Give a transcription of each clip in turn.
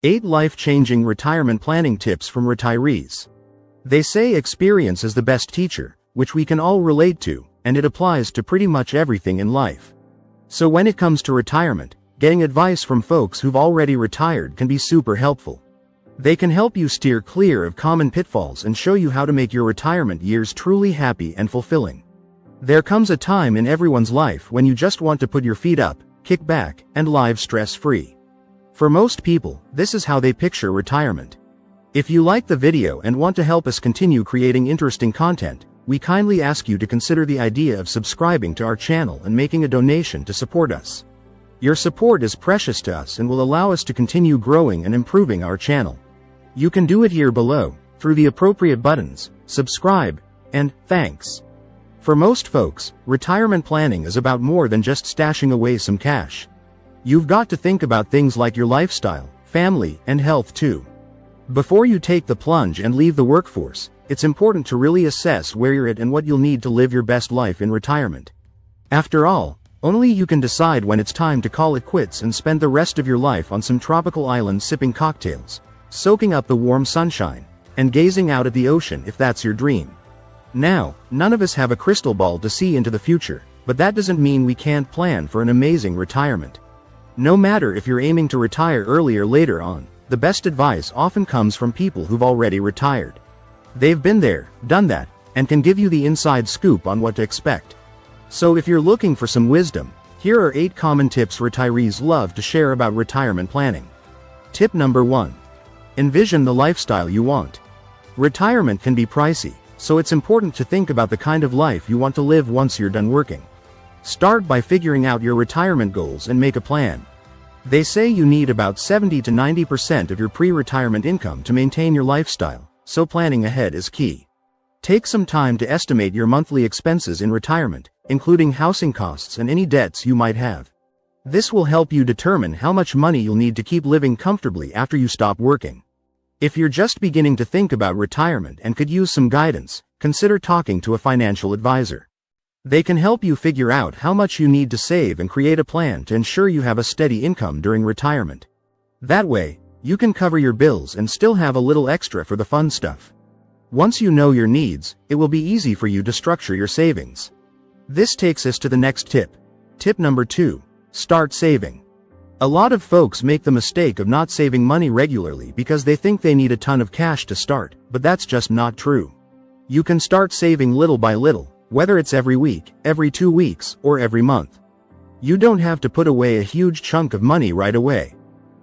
8 Life-Changing Retirement Planning Tips from Retirees. They say experience is the best teacher, which we can all relate to, and it applies to pretty much everything in life. So when it comes to retirement, getting advice from folks who've already retired can be super helpful. They can help you steer clear of common pitfalls and show you how to make your retirement years truly happy and fulfilling. There comes a time in everyone's life when you just want to put your feet up, kick back, and live stress-free. For most people, this is how they picture retirement. If you like the video and want to help us continue creating interesting content, we kindly ask you to consider the idea of subscribing to our channel and making a donation to support us. Your support is precious to us and will allow us to continue growing and improving our channel. You can do it here below, through the appropriate buttons, subscribe, and thanks. For most folks, retirement planning is about more than just stashing away some cash. You've got to think about things like your lifestyle, family, and health too. Before you take the plunge and leave the workforce, it's important to really assess where you're at and what you'll need to live your best life in retirement. After all, only you can decide when it's time to call it quits and spend the rest of your life on some tropical island sipping cocktails, soaking up the warm sunshine, and gazing out at the ocean if that's your dream. Now, none of us have a crystal ball to see into the future, but that doesn't mean we can't plan for an amazing retirement. No matter if you're aiming to retire early or later on, the best advice often comes from people who've already retired. They've been there, done that, and can give you the inside scoop on what to expect. So if you're looking for some wisdom, here are 8 common tips retirees love to share about retirement planning. Tip number 1. Envision the lifestyle you want. Retirement can be pricey, so it's important to think about the kind of life you want to live once you're done working. Start by figuring out your retirement goals and make a plan. They say you need about 70 to 90% of your pre-retirement income to maintain your lifestyle, so planning ahead is key. Take some time to estimate your monthly expenses in retirement, including housing costs and any debts you might have. This will help you determine how much money you'll need to keep living comfortably after you stop working. If you're just beginning to think about retirement and could use some guidance, consider talking to a financial advisor. They can help you figure out how much you need to save and create a plan to ensure you have a steady income during retirement. That way, you can cover your bills and still have a little extra for the fun stuff. Once you know your needs, it will be easy for you to structure your savings. This takes us to the next tip. Tip number 2. Start saving. A lot of folks make the mistake of not saving money regularly because they think they need a ton of cash to start, but that's just not true. You can start saving little by little, whether it's every week, every 2 weeks, or every month. You don't have to put away a huge chunk of money right away.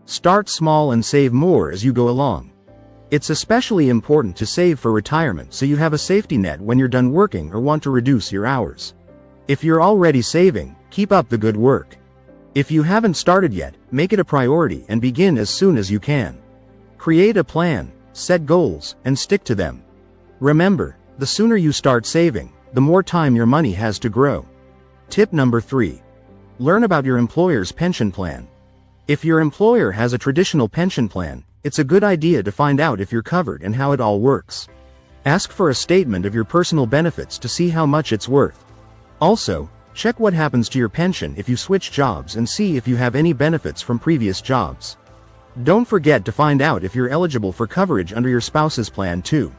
Start small and save more as you go along. It's especially important to save for retirement so you have a safety net when you're done working or want to reduce your hours. If you're already saving, keep up the good work. If you haven't started yet, make it a priority and begin as soon as you can. Create a plan, set goals, and stick to them. Remember, the sooner you start saving, the more time your money has to grow. Tip number 3. Learn about your employer's pension plan. If your employer has a traditional pension plan, it's a good idea to find out if you're covered and how it all works. Ask for a statement of your personal benefits to see how much it's worth. Also, check what happens to your pension if you switch jobs and see if you have any benefits from previous jobs. Don't forget to find out if you're eligible for coverage under your spouse's plan too.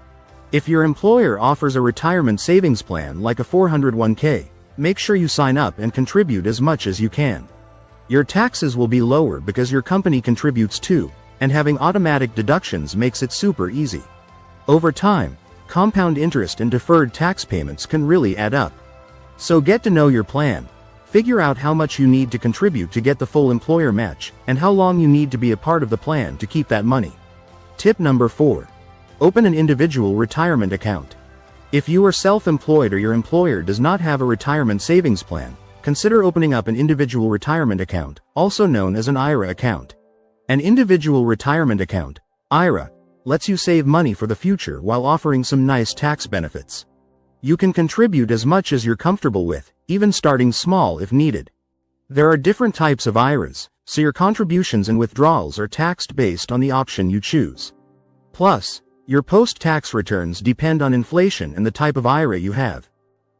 If your employer offers a retirement savings plan like a 401k, make sure you sign up and contribute as much as you can. Your taxes will be lower because your company contributes too, and having automatic deductions makes it super easy. Over time, compound interest and deferred tax payments can really add up. So get to know your plan. Figure out how much you need to contribute to get the full employer match, and how long you need to be a part of the plan to keep that money. Tip number 4. Open an individual retirement account. If you are self-employed or your employer does not have a retirement savings plan, consider opening up an individual retirement account, also known as an IRA account. An individual retirement account, IRA, lets you save money for the future while offering some nice tax benefits. You can contribute as much as you're comfortable with, even starting small if needed. There are different types of IRAs, so your contributions and withdrawals are taxed based on the option you choose. Plus, your post-tax returns depend on inflation and the type of IRA you have.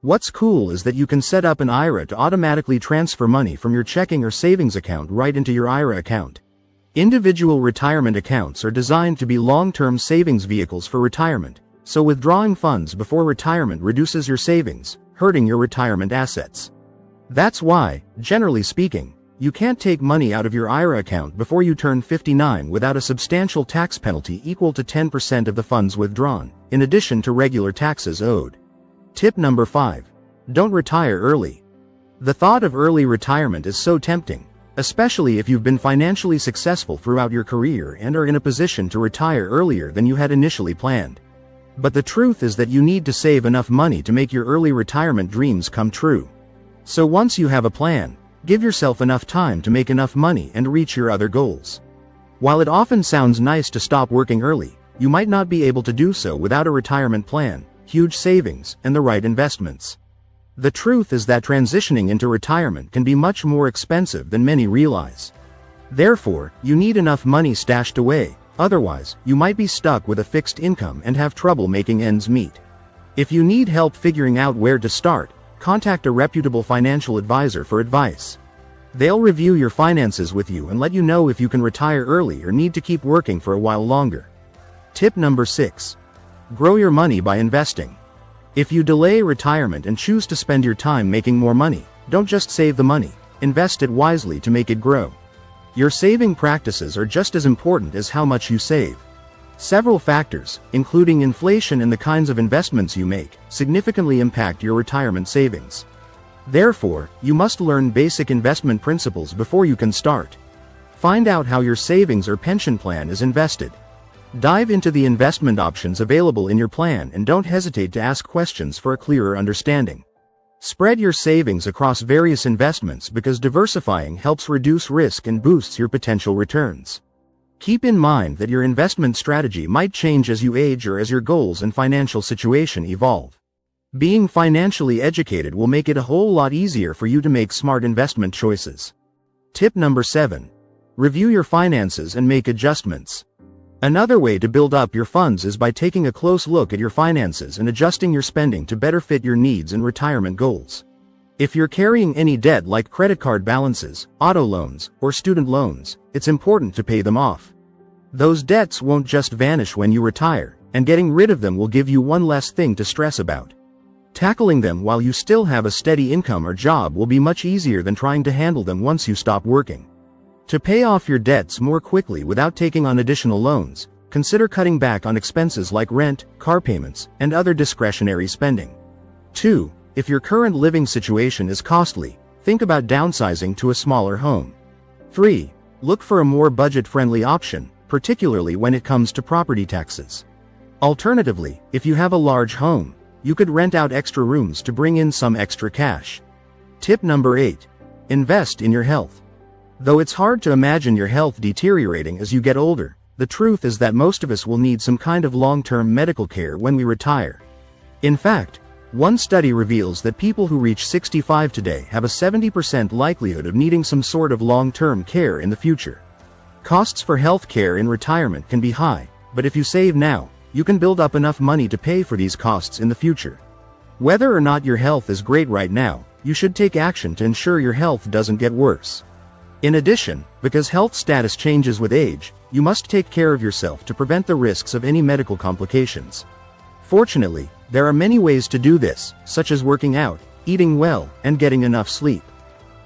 What's cool is that you can set up an IRA to automatically transfer money from your checking or savings account right into your IRA account. Individual retirement accounts are designed to be long-term savings vehicles for retirement, so withdrawing funds before retirement reduces your savings, hurting your retirement assets. That's why, generally speaking, you can't take money out of your IRA account before you turn 59 without a substantial tax penalty equal to 10% of the funds withdrawn, in addition to regular taxes owed. Tip number 5. Don't retire early. The thought of early retirement is so tempting, especially if you've been financially successful throughout your career and are in a position to retire earlier than you had initially planned. But the truth is that you need to save enough money to make your early retirement dreams come true. So once you have a plan, give yourself enough time to make enough money and reach your other goals. While it often sounds nice to stop working early, you might not be able to do so without a retirement plan, huge savings, and the right investments. The truth is that transitioning into retirement can be much more expensive than many realize. Therefore, you need enough money stashed away, otherwise, you might be stuck with a fixed income and have trouble making ends meet. If you need help figuring out where to start, contact a reputable financial advisor for advice. They'll review your finances with you and let you know if you can retire early or need to keep working for a while longer. Tip number 6. Grow your money by investing. If you delay retirement and choose to spend your time making more money, don't just save the money, invest it wisely to make it grow. Your saving practices are just as important as how much you save. Several factors, including inflation and the kinds of investments you make, significantly impact your retirement savings. Therefore, you must learn basic investment principles before you can start. Find out how your savings or pension plan is invested. Dive into the investment options available in your plan and don't hesitate to ask questions for a clearer understanding. Spread your savings across various investments because diversifying helps reduce risk and boosts your potential returns. Keep in mind that your investment strategy might change as you age or as your goals and financial situation evolve. Being financially educated will make it a whole lot easier for you to make smart investment choices. Tip number 7. Review your finances and make adjustments. Another way to build up your funds is by taking a close look at your finances and adjusting your spending to better fit your needs and retirement goals. If you're carrying any debt like credit card balances, auto loans, or student loans, it's important to pay them off. Those debts won't just vanish when you retire, and getting rid of them will give you one less thing to stress about. Tackling them while you still have a steady income or job will be much easier than trying to handle them once you stop working. To pay off your debts more quickly without taking on additional loans, consider cutting back on expenses like rent, car payments, and other discretionary spending. 2. If your current living situation is costly, think about downsizing to a smaller home. 3. Look for a more budget-friendly option, particularly when it comes to property taxes. Alternatively, if you have a large home, you could rent out extra rooms to bring in some extra cash. Tip number 8. Invest in your health. Though it's hard to imagine your health deteriorating as you get older, the truth is that most of us will need some kind of long-term medical care when we retire. In fact, one study reveals that people who reach 65 today have a 70% likelihood of needing some sort of long-term care in the future. Costs for health care in retirement can be high, but if you save now, you can build up enough money to pay for these costs in the future. Whether or not your health is great right now, you should take action to ensure your health doesn't get worse. In addition, because health status changes with age, you must take care of yourself to prevent the risks of any medical complications. Fortunately, there are many ways to do this, such as working out, eating well, and getting enough sleep.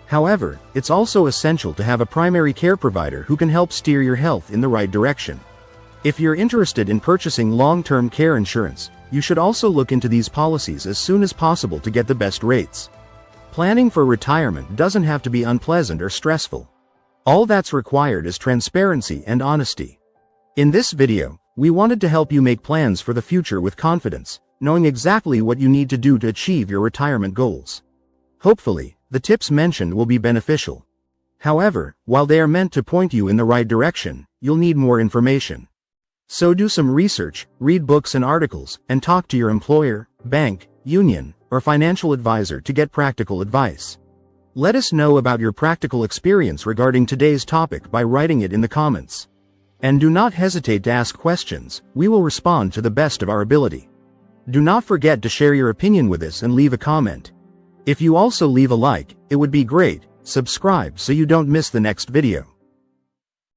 However, it's also essential to have a primary care provider who can help steer your health in the right direction. If you're interested in purchasing long-term care insurance, you should also look into these policies as soon as possible to get the best rates. Planning for retirement doesn't have to be unpleasant or stressful. All that's required is transparency and honesty. In this video, we wanted to help you make plans for the future with confidence, knowing exactly what you need to do to achieve your retirement goals. Hopefully, the tips mentioned will be beneficial. However, while they are meant to point you in the right direction, you'll need more information. So do some research, read books and articles, and talk to your employer, bank, union, or financial advisor to get practical advice. Let us know about your practical experience regarding today's topic by writing it in the comments. And do not hesitate to ask questions, we will respond to the best of our ability. Do not forget to share your opinion with us and leave a comment. If you also leave a like, it would be great. Subscribe so you don't miss the next video.